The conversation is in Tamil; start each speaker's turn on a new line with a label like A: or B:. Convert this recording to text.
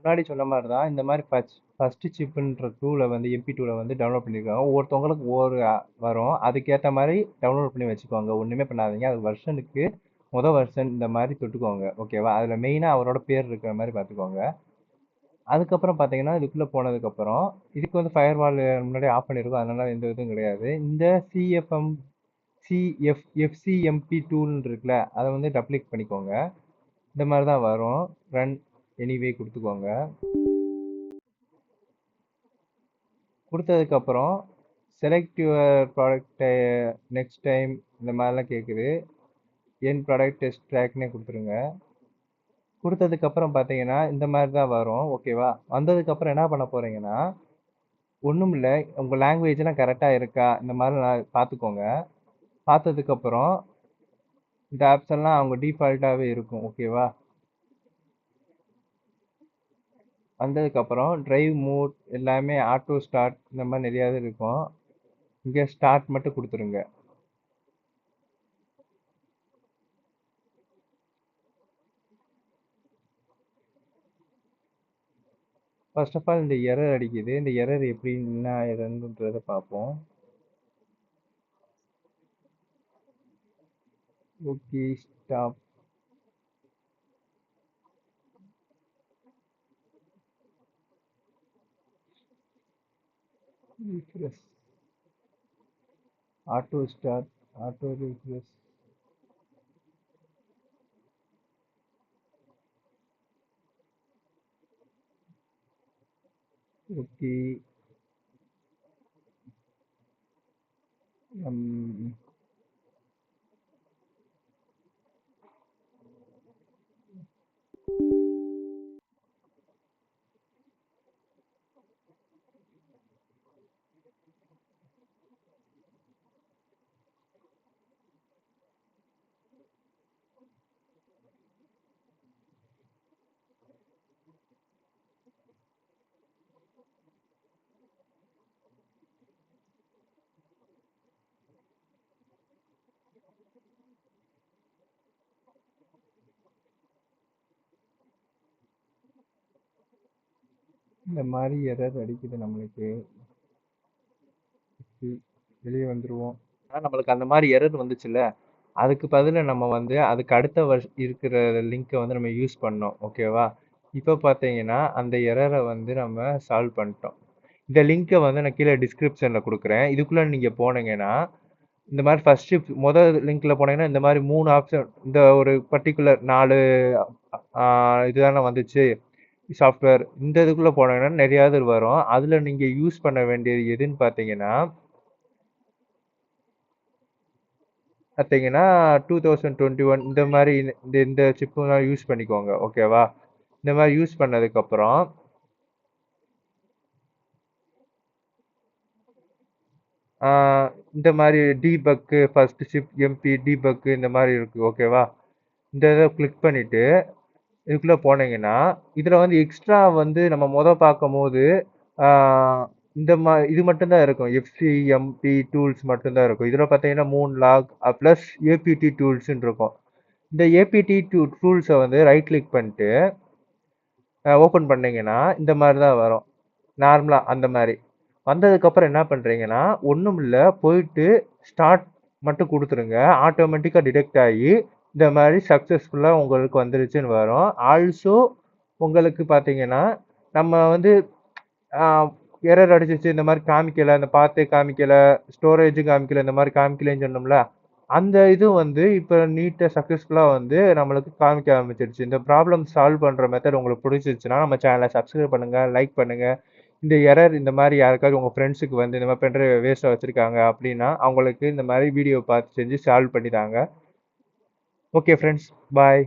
A: முன்னாடி சொன்ன மாரி தான் இந்த மாரி ஃபர்ஸ்ட் சிப்ன்ற டூல வந்து MP2ல வந்து டவுன்லோட் பண்ணியிருக்காங்க. ஒவ்வொருத்தவங்களுக்கு ஒவ்வொரு வரும். அதுக்கேத்த மாரி டவுன்லோட் பண்ணி வச்சுக்கோங்க. ஒண்ணுமே பண்ணாதீங்க. அது வெர்ஷனுக்கு வெர்ஷன் இந்த மாரி தொட்டுக்கோங்க. ஓகேவா? அதுல மெயினா அவரோட பேர் இருக்கிற மாரி பார்த்துக்கோங்க. அதுக்கப்புறம் பார்த்தீங்கன்னா, இதுக்குள்ள போனதுக்கப்புறம், இதுக்கு வந்து ஃபயர்வால் முன்னாடியே ஆஃப் பண்ணியிருக்கோம். அதனால எந்த இதுவும் கிடையாது. இந்த சிஎஃப்எம் எஃப்சிஎம்பி டூல்ன்னு இருக்குல்ல, அதை வந்து டப்ளிக் பண்ணிக்கோங்க. இந்த மாதிரி தான் வரும். ரன் எனிவே கொடுத்துக்கோங்க. கொடுத்ததுக்கப்புறம் select your product next time இந்த மாதிரிலாம் கேட்குது. என் ப்ராடக்ட் டெஸ்ட் ட்ராக்னே கொடுத்துருங்க. கொடுத்ததுக்கப்புறம் பார்த்தீங்கன்னா இந்த மாதிரி தான் வரும். ஓகேவா? வந்ததுக்கப்புறம் என்ன பண்ண போகிறீங்கன்னா, ஒன்றும் இல்லை, உங்கள் லாங்குவேஜ்லாம் கரெக்டாக இருக்கா இந்த மாதிரி பார்த்துக்கோங்க. பார்த்ததுக்கப்புறம் இந்த ஆப்ஸ் எல்லாம் அவங்க டிஃபால்ட்டாகவே இருக்கும். ஓகேவா? வந்ததுக்கப்புறம் டிரைவ் மோட் எல்லாமே ஆட்டோ ஸ்டார்ட் இந்த மாதிரி நிறையா இது இருக்கும். இங்கே ஸ்டார்ட் மட்டும் கொடுத்துருங்க. ஃபர்ஸ்ட் ஆஃப் ஆல் இந்த எரர் அடிக்குது. இந்த எரர் எப்படி என்ன எரர்ன்றதை பார்ப்போம். Okay, stop. Refresh. Auto start. Auto refresh. Okay. இந்த மாதிரி எரர் அடிக்குது நம்மளுக்கு. வெளியே வந்துருவோம். நம்மளுக்கு அந்த மாதிரி எரர் வந்துச்சுல்ல, அதுக்கு பதிலாக நம்ம வந்து அதுக்கு அடுத்த இருக்கிற லிங்க்கை வந்து நம்ம யூஸ் பண்ணோம். ஓகேவா? இப்போ பார்த்தீங்கன்னா அந்த எரரை வந்து நம்ம சால்வ் பண்ணிட்டோம். இந்த லிங்க்கை வந்து நான் கீழே டிஸ்கிரிப்ஷனில் கொடுக்குறேன். இதுக்குள்ளே நீங்கள் போனீங்கன்னா இந்த மாதிரி ஃபஸ்ட்டு முதல் லிங்க்கில் போனீங்கன்னா இந்த மாதிரி 3 ஆப்ஷன், இந்த ஒரு பர்டிகுலர் 4 இதுதானே வந்துச்சு சாஃப்ட்வேர். இந்த இதுக்குள்ளே போனீங்கன்னா நிறையா இது வரும். அதில் நீங்கள் யூஸ் பண்ண வேண்டியது எதுன்னு பார்த்தீங்கன்னா 2021 இந்த மாதிரி இந்த சிப்புலாம் யூஸ் பண்ணிக்கோங்க. ஓகேவா? இந்த மாதிரி யூஸ் பண்ணதுக்கப்புறம் இந்த மாதிரி டீபக்கு ஃபர்ஸ்ட் ஷிப் எம்பி டீபக்கு இந்த மாதிரி இருக்கு. ஓகேவா? இந்த இதை கிளிக் பண்ணிட்டு இதுக்குள்ளே போனீங்கன்னா இதில் வந்து எக்ஸ்ட்ரா வந்து நம்ம பார்க்கும் போது இந்த இது மட்டும்தான் இருக்கும். எஃப்சிஎம்பி டூல்ஸ் மட்டும்தான் இருக்கும். இதில் பார்த்தீங்கன்னா 3 லாக் ப்ளஸ் ஏபிடி டூல்ஸ்ன்னு இருக்கும். இந்த ஏபிடி டூல்ஸை வந்து ரைட் கிளிக் பண்ணிட்டு ஓப்பன் பண்ணீங்கன்னா இந்த மாதிரி தான் வரும். நார்மலாக அந்த மாதிரி வந்ததுக்கப்புறம் என்ன பண்ணுறீங்கன்னா, ஒன்றும் இல்லை, போயிட்டு ஸ்டார்ட் மட்டும் கொடுத்துருங்க. ஆட்டோமேட்டிக்காக டிடெக்ட் ஆகி இந்த மாதிரி சக்ஸஸ்ஃபுல்லாக உங்களுக்கு வந்துருச்சுன்னு வரும். ஆல்சோ உங்களுக்கு பார்த்தீங்கன்னா நம்ம வந்து எரர் அடிச்சிச்சு இந்த மாதிரி காமிக்கலை, அந்த பார்த்தே காமிக்கலை, ஸ்டோரேஜும் காமிக்கலை, இந்த மாதிரி காமிக்கலைன்னு சொன்னோம்ல, அந்த இது வந்து இப்போ நீட்டாக சக்ஸஸ்ஃபுல்லாக வந்து நம்மளுக்கு காமிக்க ஆரம்பிச்சிருச்சு. இந்த ப்ராப்ளம் சால்வ் பண்ணுற மெத்தட் உங்களுக்கு பிடிச்சிருச்சுன்னா நம்ம சேனலை சப்ஸ்கிரைப் பண்ணுங்கள், லைக் பண்ணுங்கள். இந்த எரர் இந்த மாதிரி யாருக்காவது உங்கள் ஃப்ரெண்ட்ஸுக்கு வந்து இந்த மாதிரி பென்ட்ரைவ் வேஸ்ட்டாக வச்சுருக்காங்க அப்படின்னா அவங்களுக்கு இந்த மாதிரி வீடியோ பார்த்து செஞ்சு சால்வ் பண்ணி தாங்க. ஓகே ஃப்ரெண்ட்ஸ், பாய்.